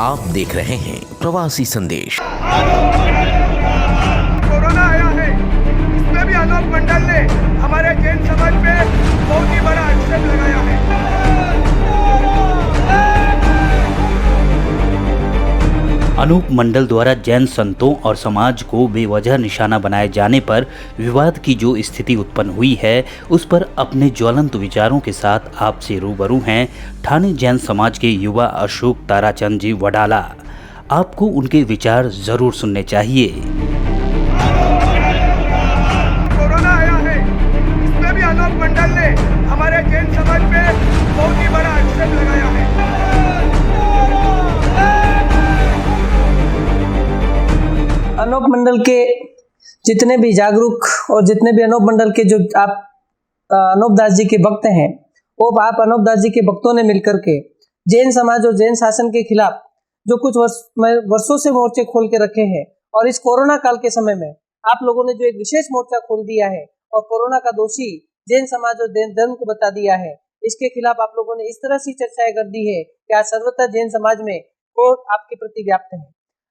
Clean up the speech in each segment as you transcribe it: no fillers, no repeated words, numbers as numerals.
आप देख रहे हैं प्रवासी संदेश। कोरोना आया है, इसमें भी अनोप मंडल ने हमारे जैन समाज पे बहुत ही बड़ा आक्षेप लगाया है। अनूप मंडल द्वारा जैन संतों और समाज को बेवजह निशाना बनाए जाने पर विवाद की जो स्थिति उत्पन्न हुई है, उस पर अपने ज्वलंत विचारों के साथ आपसे रूबरू हैं ठाणे जैन समाज के युवा अशोक ताराचंद जी वडाला। आपको उनके विचार जरूर सुनने चाहिए। कोरोना आया है, इसमें भी अनोप मंडल ने हमारे जैन समाज पे बहुत ही बड़ा आक्षेप लगाया है। अनोप मंडल के जितने भी जागरूक और जितने भी अनोप मंडल के जो आप अनूप दास जी के भक्त हैं, वो आप अनूप दास जी के भक्तों ने मिलकर के जैन समाज और जैन शासन के खिलाफ जो कुछ वर्षों से मोर्चे खोल के रखे हैं, और इस कोरोना काल के समय में आप लोगों ने जो एक विशेष मोर्चा खोल दिया है और कोरोना का दोषी जैन समाज और जैन धर्म को बता दिया है, इसके खिलाफ आप लोगों ने इस तरह से चर्चाएं कर दी है कि आज सर्वथा जैन समाज में क्रोध आपके प्रति व्याप्त है।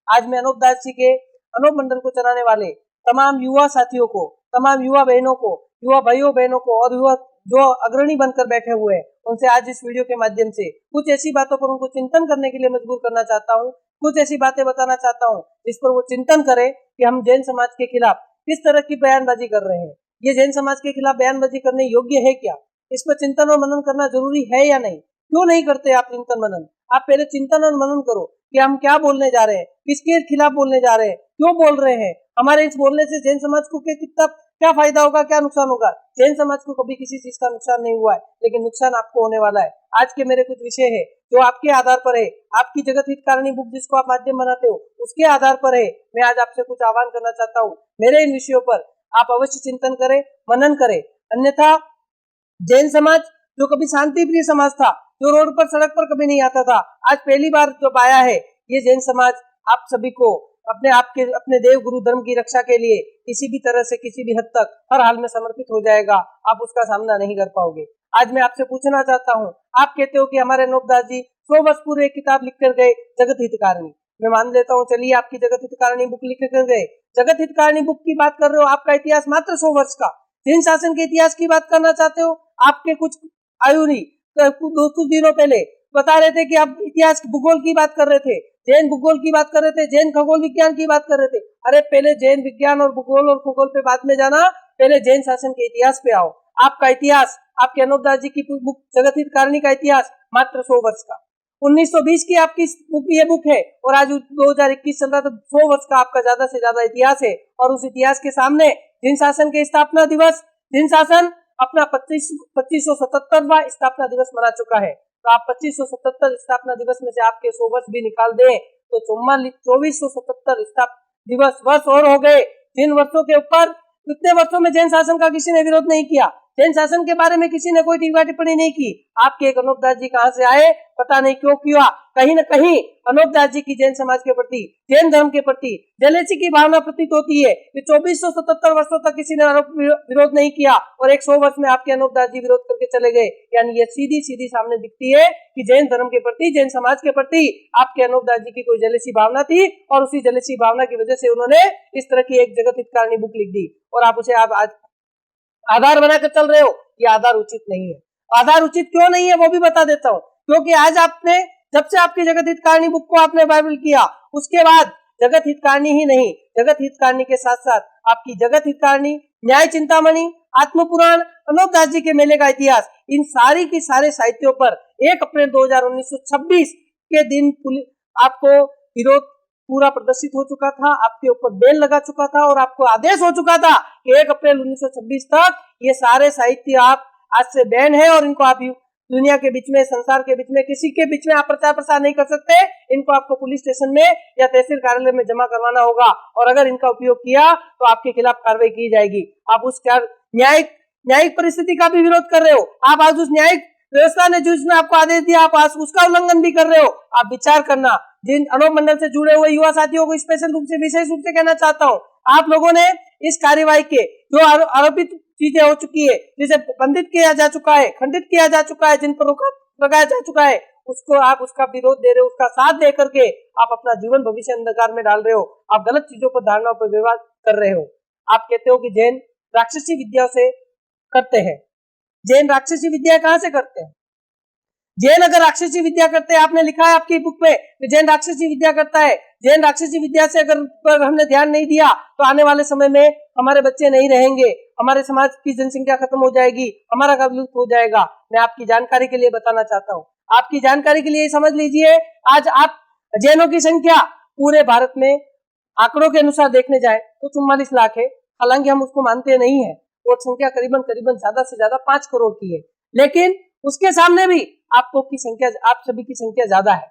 आज मैं अनूप दास जी के अनूप मंडल को चलाने वाले तमाम युवा साथियों को, तमाम युवा बहनों को, युवा भाइयों बहनों को और युवा जो अग्रणी बनकर बैठे हुए हैं, उनसे आज इस वीडियो के माध्यम से कुछ ऐसी बातों पर उनको चिंतन करने के लिए मजबूर करना चाहता हूँ। कुछ ऐसी बातें बताना चाहता हूँ जिस पर वो चिंतन करें कि हम जैन समाज के खिलाफ किस तरह की बयानबाजी कर रहे हैं। ये जैन समाज के खिलाफ बयानबाजी करने योग्य है क्या? इस पर चिंतन और मनन करना जरूरी है या नहीं? क्यों नहीं करते आप चिंतन मनन? आप पहले चिंतन और मनन करो कि हम क्या बोलने जा रहे हैं, किसके खिलाफ बोलने जा रहे हैं, क्यों बोल रहे हैं, हमारे इस बोलने से जैन समाज को कितना क्या फायदा होगा, क्या नुकसान होगा। जैन समाज को कभी किसी चीज का नुकसान नहीं हुआ है, लेकिन नुकसान आपको होने वाला है। आज के मेरे कुछ विषय है जो आपके आधार पर है, आपकी जगत हितकारिणी बुक जिसको आप माध्यम बनाते हो उसके आधार पर है। मैं आज आपसे कुछ आह्वान करना चाहता हूँ, मेरे इन विषयों पर आप अवश्य चिंतन करें, मनन करें। अन्यथा जैन समाज जो कभी शांति प्रिय समाज था, जो रोड पर सड़क पर कभी नहीं आता था, आज पहली बार जब आया है, ये जैन समाज आप सभी को अपने देव गुरु धर्म की रक्षा के लिए किसी भी तरह से किसी भी हद तक हर हाल में समर्पित हो जाएगा। आप उसका सामना नहीं कर पाओगे। आज मैं आपसे पूछना चाहता हूँ, आप कहते हो कि हमारे अनूप दास जी 100 वर्ष पूर्व एक किताब लिख कर गए, जगत हितकारिणी। मैं मान लेता हूँ, चलिए आपकी जगत हितकारिणी बुक लिख कर गए, जगत हितकारिणी बुक की बात कर रहे हो, आपका इतिहास मात्र 100 वर्ष का। जैन शासन के इतिहास की बात करना चाहते हो, आपके कुछ आयु नहीं, कुछ दिनों पहले बता रहे थे कि आप इतिहास भूगोल की बात कर रहे थे, जैन भूगोल की बात कर रहे थे, जैन खगोल विज्ञान की बात कर रहे थे। अरे पहले जैन विज्ञान और भूगोल और खगोल पे बाद में जाना, पहले जैन शासन के इतिहास पे आओ। आपका इतिहास, आपके अनूप दास जी की बुक जगत हितकारिणी का इतिहास मात्र 100 वर्ष का। 1920 की आपकी ये बुक है और आज 2021 चल रहा, तो 100 वर्ष का आपका ज्यादा से ज्यादा इतिहास है। और उस इतिहास के सामने जैन शासन के स्थापना दिवस, जैन शासन अपना 2577वां स्थापना दिवस मना चुका है। तो आप 2577 स्थापना दिवस में से आपके 100 वर्ष भी निकाल दें तो 2477 दिवस वर्ष और हो गए। जिन वर्षों के ऊपर इतने वर्षों में जैन शासन का किसी ने विरोध नहीं किया, जैन शासन के बारे में किसी ने कोई टीका टिप्पणी नहीं की। आपके एक अनूप दास जी कहां से आए, पता नहीं क्यों किया। कहीं न कहीं अनूप दास जी की जैन समाज के प्रति, जैन धर्म के प्रति जेलसी की भावना प्रतीत होती है कि 2477 वर्षों तक किसी ने विरोध नहीं किया और 100 वर्ष में आपके अनूप दास जी विरोध करके चले गए। यानी ये सीधी सीधी सामने दिखती है कि जैन धर्म के प्रति, जैन समाज के प्रति आपके अनूप दास जी की कोई जेलसी भावना थी और उसी जेलसी भावना की वजह से उन्होंने इस तरह की एक जगत हितकारिणी बुक लिख दी और आप उसे आप आज आधार बनाकर चल रहे हो। ये आधार उचित नहीं है। आधार उचित क्यों नहीं है वो भी बता देता हूँ। क्योंकि आज आपने, जब से आपकी जगत हितकारिणी बुक को आपने बाइबल किया, उसके बाद जगत हितकारिणी ही नहीं, जगत हितकारिणी के साथ साथ आपकी जगत हितकारिणी, न्याय चिंतामणि, आत्म पुराण, अनूप दास जी के मेले का इतिहास, इन सारी की सारे साहित्यों पर 1 अप्रैल 2026 के दिन आपको विरोध पूरा प्रदर्शित हो चुका था, आपके ऊपर बेल लगा चुका था और आपको आदेश हो चुका था कि 1 अप्रैल 1926 तक ये सारे साहित्य आप आज से बैन है और इनको आप दुनिया के बीच में, संसार के बीच में, किसी के बीच में आप प्रचार प्रसार नहीं कर सकते। इनको आपको पुलिस स्टेशन में या तहसील कार्यालय में जमा करवाना होगा और अगर इनका उपयोग किया तो आपके खिलाफ कार्रवाई की जाएगी। आप उस न्यायिक परिस्थिति का भी विरोध कर रहे हो। आप आज उस न्यायिक व्यवस्था ने जो इसमें आपको आदेश दिया, आप आज उसका उल्लंघन भी कर रहे हो। आप विचार करना। जिन अनूप मंडल से जुड़े हुए युवा साथियों को स्पेशल रूप से, विशेष रूप से कहना चाहता हूँ, आप लोगों ने इस कार्यवाही के जो आरोपित चीजें हो चुकी है, जिसे बंधित किया जा चुका है, खंडित किया जा चुका है, जिन पर रोका लगाया जा चुका है, उसको आप उसका विरोध दे रहे हो, उसका साथ दे करके आप अपना जीवन भविष्य अंधकार में डाल रहे हो। आप गलत चीजों पर, धारणाओं पर विवाद कर रहे हो। आप कहते हो कि जैन राक्षसी विद्या से करते हैं। जैन राक्षसी विद्या कहाँ से करते हैं? जैन अगर राक्षसी विद्या करते हैं, आपने लिखा है आपकी बुक में कि जैन राक्षसी विद्या करता है। जैन राक्षसी विद्या से अगर पर हमने ध्यान नहीं दिया तो आने वाले समय में हमारे बच्चे नहीं रहेंगे, हमारे समाज की जनसंख्या खत्म हो जाएगी, हमारा का विलुप्त हो जाएगा। मैं आपकी जानकारी के लिए बताना चाहता हूँ, आपकी जानकारी के लिए समझ लीजिए, आज आप जैनों की संख्या पूरे भारत में आंकड़ों के अनुसार देखने जाए तो 44 लाख है। हालांकि हम उसको मानते नहीं है, वो संख्या करीबन ज्यादा से ज्यादा 5 करोड़ की है, लेकिन उसके सामने भी आप सभी की संख्या ज्यादा है।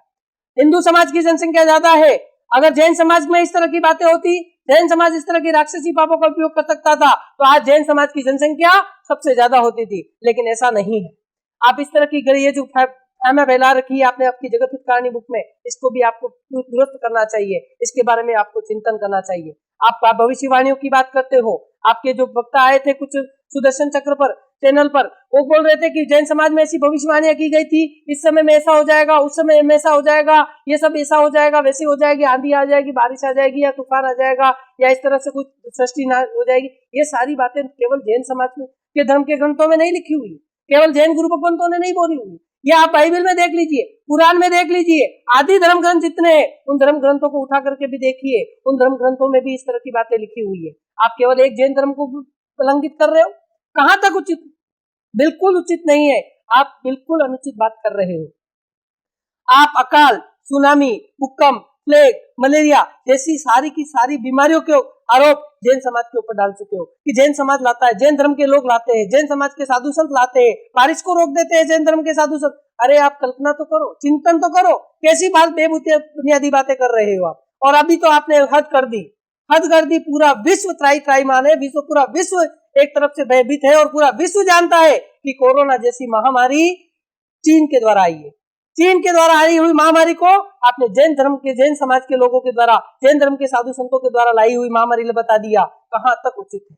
हिंदू समाज की जनसंख्या ज्यादा है। अगर जैन समाज में इस तरह की बातें होती, जैन समाज इस तरह की राक्षसी पापों का उपयोग कर सकता था, तो आज जैन समाज की जनसंख्या सबसे ज्यादा होती थी, लेकिन ऐसा नहीं है। आप इस तरह की ये जो फैला फैला रखी है आपने आपकी जगत हित कहानी बुक में, इसको भी आपको दुरुस्त करना चाहिए, इसके बारे में आपको चिंतन करना चाहिए। आप भविष्यवाणियों की बात करते हो, आपके जो वक्ता आए थे कुछ सुदर्शन चक्र पर चैनल पर, वो बोल रहे थे कि जैन समाज में ऐसी भविष्यवाणियां की गई थी, इस समय में ऐसा हो जाएगा, उस समय में ऐसा हो जाएगा, ये सब ऐसा हो जाएगा, वैसे हो जाएगी, आंधी आ जाएगी, बारिश आ जाएगी, या तूफान आ जाएगा, या इस तरह से कुछ सृष्टि ना हो जाएगी। ये सारी बातें केवल जैन समाज में के धर्म के ग्रंथों में नहीं लिखी हुई, केवल जैन गुरु भगवंतों ने नहीं बोली हुई। ये आप बाइबल में देख लीजिए, कुरान में देख लीजिए, आदि धर्म ग्रंथ जितने हैं उन धर्म ग्रंथों को उठा करके भी देखिए, उन धर्म ग्रंथों में भी इस तरह की बातें लिखी हुई है। आप केवल एक जैन धर्म को उल्लंघित कर रहे हो, कहां तक उचित? बिल्कुल उचित नहीं है, आप बिल्कुल अनुचित बात कर रहे हो। आप अकाल, सुनामी, भूकंप, प्लेग, मलेरिया जैसी सारी की सारी बीमारियों के आरोप जैन समाज के ऊपर डाल चुके हो कि जैन समाज लाता है, जैन धर्म के लोग लाते हैं, जैन समाज के साधु संत लाते हैं, बारिश को रोक देते हैं जैन धर्म के साधु संत। अरे आप कल्पना तो करो, चिंतन तो करो, कैसी बात बुनियादी बातें कर रहे हो आप। और अभी तो आपने हद कर दी, पूरा विश्व त्राईमान है, पूरा विश्व एक तरफ से भयभीत है और पूरा विश्व जानता है कि कोरोना जैसी महामारी चीन के द्वारा आई है। चीन के द्वारा आई हुई महामारी को आपने जैन धर्म के, जैन समाज के लोगों के द्वारा, जैन धर्म के साधु संतों के द्वारा लाई हुई महामारी ने बता दिया। कहां तक उचित है?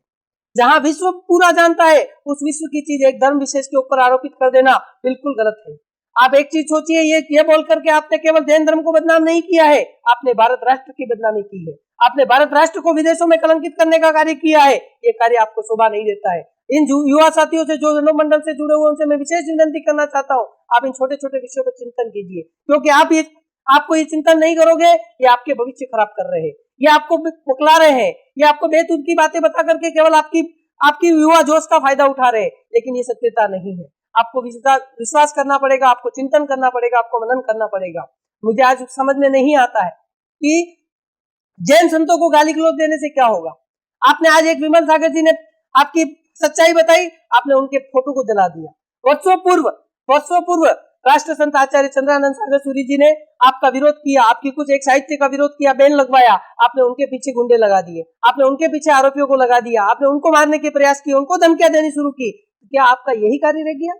जहां विश्व पूरा जानता है, उस विश्व की चीज एक धर्म विशेष के ऊपर आरोपित कर देना बिल्कुल गलत है। आप एक चीज सोचिए, ये बोल करके आपने केवल जैन धर्म को बदनाम नहीं किया है, आपने भारत राष्ट्र की बदनामी की है। आपने भारत राष्ट्र को विदेशों में कलंकित करने का कार्य किया है। ये कार्य आपको शोभा नहीं देता है। इन युवा साथियों से जो अनोप मंडल से जुड़े हुए, उनसे मैं विशेष विनती करना चाहता हूँ, आप इन छोटे छोटे विषयों पर चिंतन कीजिए, क्योंकि आपको ये चिंतन नहीं करोगे, ये आपके भविष्य खराब कर रहे हैं, ये आपको पुकला रहे हैं, ये आपको बेतुद की बातें बता करके केवल आपकी युवा जोश का फायदा उठा रहे हैं, लेकिन ये सत्यता नहीं है। आपको विश्वास करना पड़ेगा, आपको चिंतन करना पड़ेगा, आपको मनन करना पड़ेगा। मुझे आज समझ में नहीं आता है कि जैन संतों को गाली गलौज देने से क्या होगा। आपने आज एक विमल सागर जी ने आपकी सच्चाई बताई, आपने उनके फोटो को जला दिया। वर्षों पूर्व राष्ट्र संत आचार्य चंद्रानंद सागर सूरी जी ने आपका विरोध किया, आपकी कुछ एक साहित्य का विरोध किया, बैन लगवाया, आपने उनके पीछे गुंडे लगा दिए, आपने उनके पीछे आरोपियों को लगा दिया, आपने उनको मारने के प्रयास किए, उनको धमकियां देनी शुरू की। क्या आपका यही कार्य रह गया?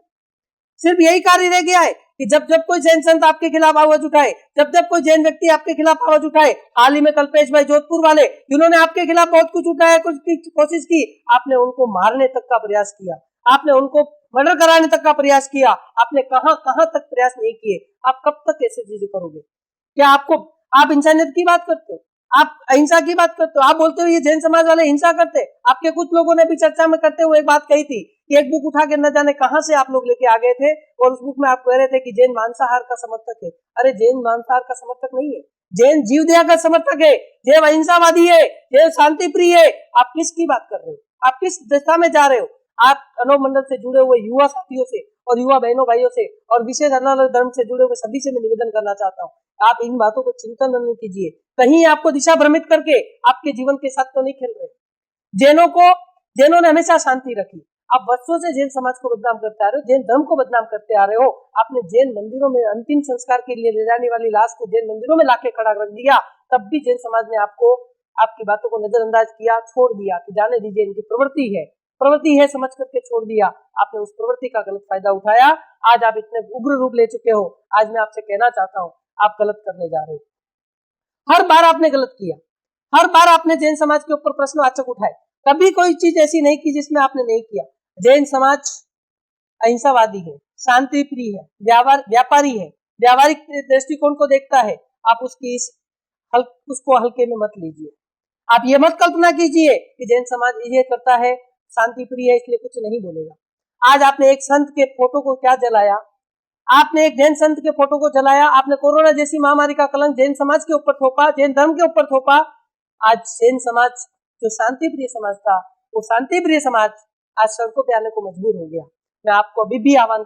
सिर्फ यही कार्य रह गया है कि जब कोई जैन संत आपके खिलाफ आवाज उठाए, जब कोई जैन व्यक्ति आपके खिलाफ आवाज उठाए, हाल ही में कल्पेश भाई जोधपुर वाले, जिन्होंने आपके खिलाफ बहुत कुछ उठाया, कुछ की कोशिश की, आपने उनको मारने तक का प्रयास किया, आपने उनको मर्डर कराने तक का प्रयास किया, आपने कहां तक प्रयास नहीं किए। आप कब तक ऐसी चीजें करोगे? क्या आप इंसानियत की बात करते हो, आप अहिंसा की बात करते हो, आप बोलते हो ये जैन समाज वाले हिंसा करते हैं। आपके कुछ लोगों ने भी चर्चा में करते हुए एक बात कही थी कि एक बुक उठा के न जाने कहां से आप लोग लेके आ गए थे, और उस बुक में आप कह रहे थे कि जैन मांसाहार का समर्थक है। अरे जैन मांसाहार का समर्थक नहीं है, जैन जीव दया का समर्थक है, जैन अहिंसावादी है, जैन शांति प्रिय है। आप किसकी बात कर रहे हो? आप किस दिशा में जा रहे हो? आप अनोप मंडल से जुड़े हुए युवा साथियों से और युवा बहनों भाइयों से और विशेष अलग अलग धर्म से जुड़े हुए सभी से मैं निवेदन करना चाहता हूँ, आप इन बातों को चिंतन न कीजिए। कहीं आपको दिशा भ्रमित करके आपके जीवन के साथ तो नहीं खेल रहे। जैनों ने हमेशा शांति रखी। आप वर्षों से जैन समाज को बदनाम करते आ रहे हो, जैन धर्म को बदनाम करते आ रहे हो। आपने जैन मंदिरों में अंतिम संस्कार के लिए ले जाने वाली लाश को जैन मंदिरों में लाके खड़ा रख दिया, तब भी जैन समाज ने आपकी बातों को नजरअंदाज किया, छोड़ दिया कि जाने दीजिए, इनकी प्रवृत्ति है समझ करके छोड़ दिया। आपने उस प्रवृत्ति का गलत फायदा उठाया। आज आप इतने उग्र रूप ले चुके हो। आज मैं आपसे कहना चाहता हूँ, आप गलत करने जा रहे हो। हर बार आपने गलत किया, हर बार आपने जैन समाज के ऊपर प्रश्नवाचक उठाए, कभी कोई चीज ऐसी नहीं की जिसमें आपने नहीं किया। जैन समाज अहिंसावादी है, शांति प्रिय है, व्यापारी है, व्यावहारिक दृष्टिकोण को देखता है, आप उसको हल्के में मत लीजिए। आप ये मत कल्पना कीजिए कि जैन समाज ये करता है, शांति प्रिय है इसलिए कुछ नहीं बोलेगा। आज आपने एक संत के फोटो को क्या जलाया, आपने एक जैन संत के फोटो को जलाया, आपने कोरोना जैसी महामारी का कलंक जैन समाज के ऊपर थोपा, जैन धर्म के ऊपर थोपा। आज जैन समाज जो शांति प्रिय समाज था, वो शांति प्रिय समाज आज सड़कों पे आने को मजबूर हो गया। मैं आपको अभी भी आह्वान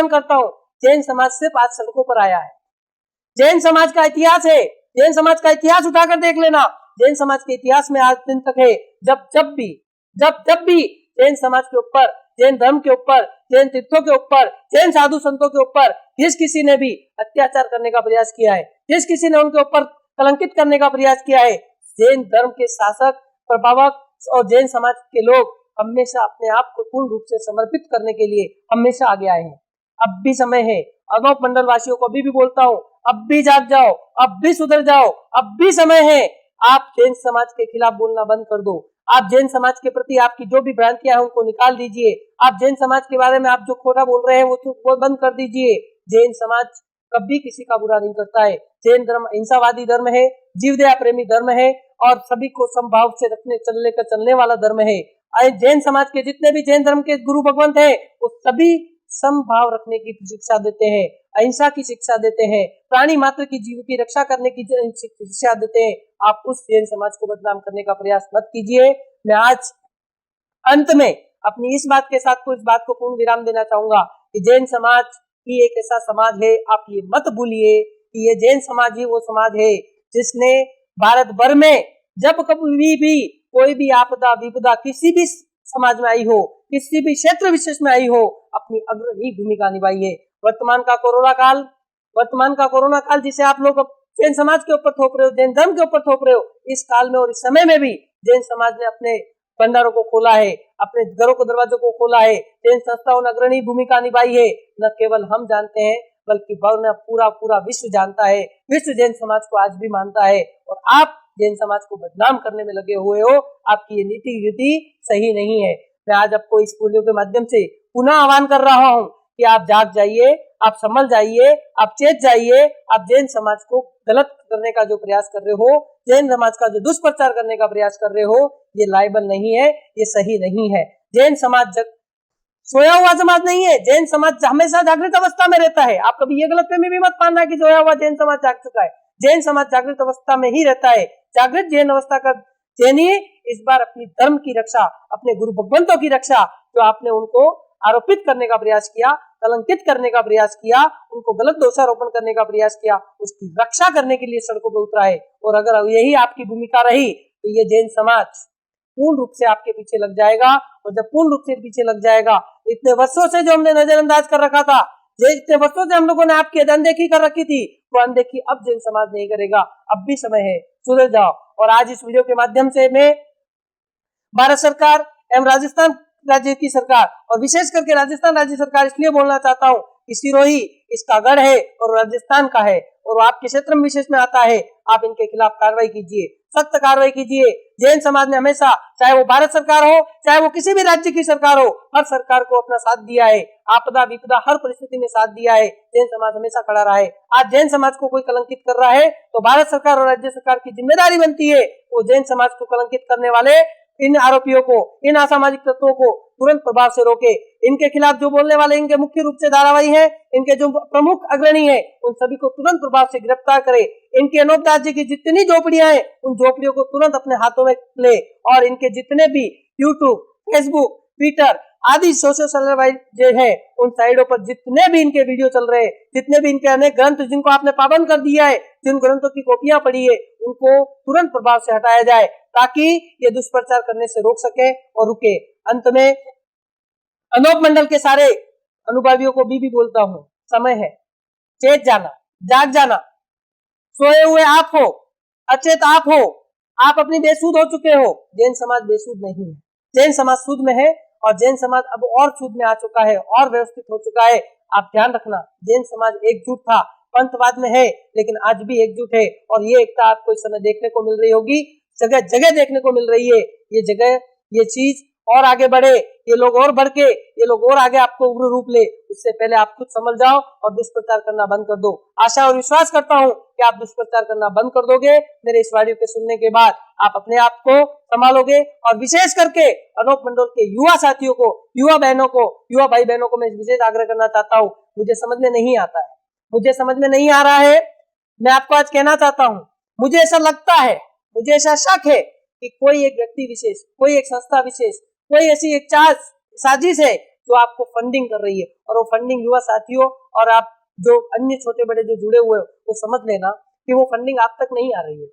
करता हूँ, जैन समाज सिर्फ आज सड़कों पर आया है। जैन समाज का इतिहास है, जैन समाज का इतिहास उठाकर देख लेना। जैन समाज के इतिहास में आज दिन तक है जब भी जैन समाज के ऊपर, जैन धर्म के ऊपर, जैन तीर्थों के ऊपर, जैन साधु संतों के ऊपर जिस किसी ने भी अत्याचार करने का प्रयास किया है, जिस किसी ने उनके ऊपर कलंकित करने का प्रयास किया है, जैन धर्म के शासक, प्रभावक और जैन समाज के लोग हमेशा अपने आप को पूर्ण रूप से समर्पित करने के लिए हमेशा आगे आए हैं। अब भी समय है। अनोप मंडल वासियों को अभी भी बोलता हूँ, अब भी जाग जाओ, अब भी सुधर जाओ, अब भी समय है। आप जैन समाज के खिलाफ बोलना बंद कर दो। आप जैन समाज के प्रति आपकी जो भी भ्रांतियां हैं उनको निकाल दीजिए। आप जैन समाज के बारे में आप जो खोटा बोल रहे हैं वो बंद कर दीजिए। जैन समाज कभी किसी का बुरा नहीं करता है। जैन धर्म अहिंसावादी धर्म है, जीवदया प्रेमी धर्म है और सभी को समभाव से चलने वाला धर्म है। जैन समाज के जितने भी जैन धर्म के गुरु भगवंत हैं वो सभी समभाव रखने की शिक्षा देते हैं, अहिंसा की शिक्षा देते हैं, प्राणी मात्र की जीव की रक्षा करने की शिक्षा देते हैं। आप उस जैन समाज को बदनाम करने का प्रयास मत कीजिए। मैं आज अंत में अपनी इस बात के साथ को इस बात को पूर्ण विराम देना चाहूंगा कि जैन समाज ही एक ऐसा समाज है, आप ये मत भूलिए कि ये जैन समाज ही वो समाज है जिसने भारत भर में जब कभी भी कोई भी आपदा विपदा किसी भी समाज में आई हो, किसी भी क्षेत्र विशेष में आई हो, अपनी अग्रणी भूमिका निभाई है। वर्तमान का कोरोना काल जिसे आप लोग जैन समाज के ऊपर थोप रहे हो, जैन धर्म के ऊपर थोप रहे हो, इस काल में और इस समय में भी जैन समाज ने अपने भंडारों को खोला है, अपने घरों को दरवाजों को खोला है, जैन संस्थाओं ने अग्रणी भूमिका निभाई है। न केवल हम जानते हैं बल्कि पूरा विश्व जानता है। विश्व जैन समाज को आज भी मानता है और आप जैन समाज को बदनाम करने में लगे हुए हो। आपकी ये नीति सही नहीं है। मैं आज आपको इस वीडियो के माध्यम से पुनः आह्वान कर रहा हूँ कि आप जाग जाइए, आप संभल जाइए, आप चेत जाइए। आप जैन समाज को गलत करने का जो प्रयास कर रहे हो, जैन समाज का जो दुष्प्रचार करने का प्रयास कर रहे हो, ये लायबल नहीं है, ये सही नहीं है। जैन समाज सोया हुआ समाज नहीं है। जैन समाज हमेशा जागृत अवस्था में रहता है। आप कभी ये गलतफहमी भी मत मानना कि सोया हुआ जैन समाज जाग चुका है। जैन समाज जागृत अवस्था में ही रहता है। जागृत जैन अवस्था का जैन ही इस बार अपनी धर्म की रक्षा, अपने गुरु भगवंतों की रक्षा, जो आपने उनको आरोपित करने का प्रयास किया, कलंकित करने का प्रयास किया, उनको गलत दोषारोपण करने का प्रयास किया, उसकी रक्षा करने के लिए सड़कों पर उतरा है। और अगर यही आपकी भूमिका रही तो ये जैन समाज पूर्ण रूप से आपके पीछे लग जाएगा। और जब पूर्ण रूप से पीछे लग जाएगा, इतने वर्षों से जो हमने नजरअंदाज कर रखा था, इतने वर्षों से हम लोगों ने आपकी अनदेखी कर रखी थी, वो अनदेखी अब जैन समाज नहीं करेगा। अब भी समय है, सुधर जाओ। और आज इस वीडियो के माध्यम से मैं भारत सरकार एवं राजस्थान राज्य की सरकार और विशेष करके राजस्थान राज्य सरकार इसलिए बोलना चाहता हूँ कि सिरोही इसका गढ़ है और राजस्थान का है और आपके क्षेत्र में विशेष में आता है। आप इनके खिलाफ कार्रवाई कीजिए, सख्त कार्रवाई कीजिए। जैन समाज ने हमेशा, चाहे वो भारत सरकार हो, चाहे वो किसी भी राज्य की सरकार हो, हर सरकार को अपना साथ दिया है। आपदा विपदा हर परिस्थिति में साथ दिया है। जैन समाज हमेशा खड़ा रहा है। आज जैन समाज को कोई कलंकित कर रहा है तो भारत सरकार और राज्य सरकार की जिम्मेदारी बनती है वो जैन समाज को कलंकित करने वाले इन आरोपियों को, इन असामाजिक तत्वों को तुरंत प्रभाव से रोके। इनके खिलाफ जो बोलने वाले इनके मुख्य रूप से धारावाही हैं, इनके जो प्रमुख अग्रणी हैं, उन सभी को तुरंत प्रभाव से गिरफ्तार करे। इनके अनोप दास जी की जितनी झोपड़ियां हैं, उन झोपड़ियों को तुरंत अपने हाथों में ले और इनके जितने भी यूट्यूब, फेसबुक, ट्विटर आदि सोशल जो है उन साइडों पर जितने भी इनके वीडियो चल रहे हैं, जितने भी इनके अनेक ग्रंथ जिनको आपने पाबंद कर दिया है, जिन ग्रंथों की कॉपियां पड़ी है, उनको तुरंत प्रभाव से हटाया जाए ताकि ये दुष्प्रचार करने से रोक सके और रुके। अंत में अनोप मंडल के सारे अनुभावियों को भी बोलता हूँ, समय है, चेत जाना, जाग जाना। सोए हुए आप हो, अचेत आप हो, आप अपनी बेसूध हो चुके हो। जैन समाज बेसूध नहीं है, जैन समाज सूद में है और जैन समाज अब और सूद में आ चुका है और व्यवस्थित हो चुका है। आप ध्यान रखना, जैन समाज एकजुट था, पंथवाद में है लेकिन आज भी एकजुट है और ये एकता आपको इस समय देखने को मिल रही होगी, जगह जगह देखने को मिल रही है। ये जगह, ये चीज और आगे बढ़े, ये लोग और बढ़ के, ये लोग और आगे आपको उग्र रूप ले, उससे पहले आप खुद समझ जाओ और दुष्प्रचार करना बंद कर दो। आशा और विश्वास करता हूँ कि आप दुष्प्रचार करना बंद कर दोगे। मेरे इस वीडियो के सुनने के बाद आप अपने आप को संभालोगे और विशेष करके अनोप मंडल के युवा साथियों को, युवा बहनों को, युवा भाई बहनों को मैं विशेष आग्रह करना चाहता हूँ। मुझे समझ में नहीं आता है, मुझे समझ में नहीं आ रहा है। मैं आपको आज कहना चाहता हूँ, मुझे ऐसा लगता है, मुझे ऐसा शक है कि कोई एक व्यक्ति विशेष, कोई एक संस्था विशेष, कोई ऐसी एक साजिश है जो आपको फंडिंग कर रही है। और वो फंडिंग युवा साथियों और आप जो अन्य छोटे बड़े जो जुड़े हुए वो समझ लेना कि वो फंडिंग आप तक नहीं आ रही है।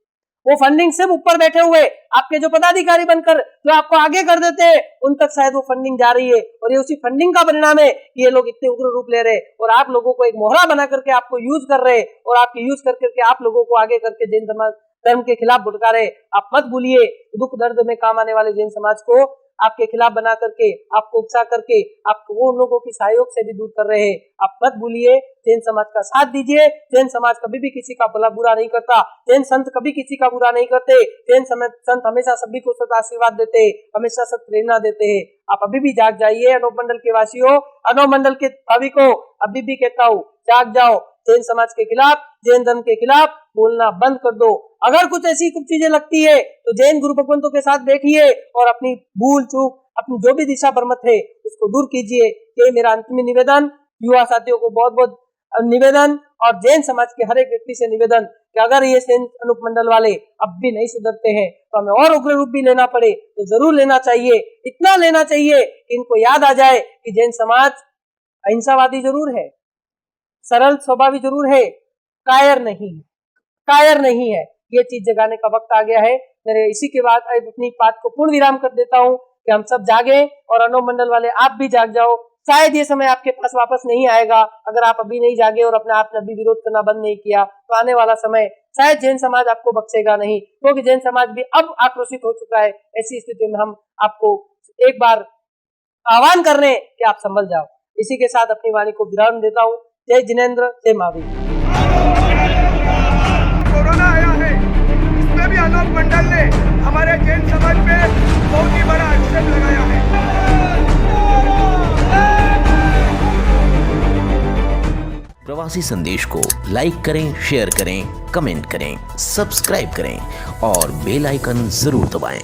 वो फंडिंग सिर्फ ऊपर बैठे हुए आपके जो पदाधिकारी बनकर जो आपको आगे कर देते हैं उन तक शायद वो फंडिंग जा रही है। और ये उसी फंडिंग का परिणाम है कि ये लोग इतने उग्र रूप ले रहे और आप लोगों को एक मोहरा बना करके आपको यूज कर रहे और आपके यूज करके आप लोगों को आगे करके जैन समाज धर्म के खिलाफ भुटका रहे। आप मत भूलिए, दुख दर्द में काम आने वाले जैन समाज को आपके खिलाफ बना करके, आपको उकसा करके, आपको वो उन लोगों की सहयोग से भी दूर कर रहे हैं। आप मत भूलिए, जैन समाज का साथ दीजिए। जैन समाज कभी भी किसी का भला बुरा नहीं करता, जैन संत कभी किसी का बुरा नहीं करते। जैन संत हमेशा सभी को सत आशीर्वाद देते हैं, हमेशा सत प्रेरणा देते हैं। आप अभी भी जाग जाइए अनोप मंडल के वासियों, अनोप मंडल के भाविकों, अभी भी कहता हूँ जाग जाओ। जैन समाज के खिलाफ, जैन धर्म के खिलाफ बोलना बंद कर दो। अगर कुछ ऐसी कुछ चीजें लगती है तो जैन गुरु भगवंतों के साथ बैठिए और अपनी भूल चूक, अपनी जो भी दिशा भ्रमत है उसको दूर कीजिए। ये मेरा अंतिम निवेदन, युवा साथियों को बहुत बहुत निवेदन और जैन समाज के हर एक व्यक्ति से निवेदन कि अगर ये अनूप मंडल वाले अब भी नहीं सुधरते हैं तो हमें और उग्र रूप भी लेना पड़े तो जरूर लेना चाहिए। इतना लेना चाहिए कि इनको याद आ जाए कि जैन समाज अहिंसावादी जरूर है, सरल स्वभावी जरूर है, कायर नहीं है, कायर नहीं है। ये चीज जगाने का वक्त आ गया है। मेरे इसी के बाद अपनी बात को पूर्ण विराम कर देता हूँ कि हम सब जागे और अनोप मंडल वाले आप भी जाग जाओ। शायद ये समय आपके पास वापस नहीं आएगा अगर आप अभी नहीं जागे और अपने आप ने अभी विरोध करना बंद नहीं किया तो आने वाला समय शायद जैन समाज आपको बख्शेगा नहीं, क्योंकि जैन समाज भी अब आक्रोशित हो चुका है। ऐसी स्थिति में हम आपको एक बार आह्वान कर रहे हैं कि आप संभल जाओ। इसी के साथ अपनी वाणी को विराम देता हूँ। जय जिनेंद्र, जय महावीर। कोरोना आया है, इसमें भी अनोप मंडल ने हमारे जैन समाज पे बहुत ही बड़ा आक्षेप लगाया है। प्रवासी संदेश को लाइक करें, शेयर करें, कमेंट करें, सब्सक्राइब करें और बेल आइकन जरूर दबाएं।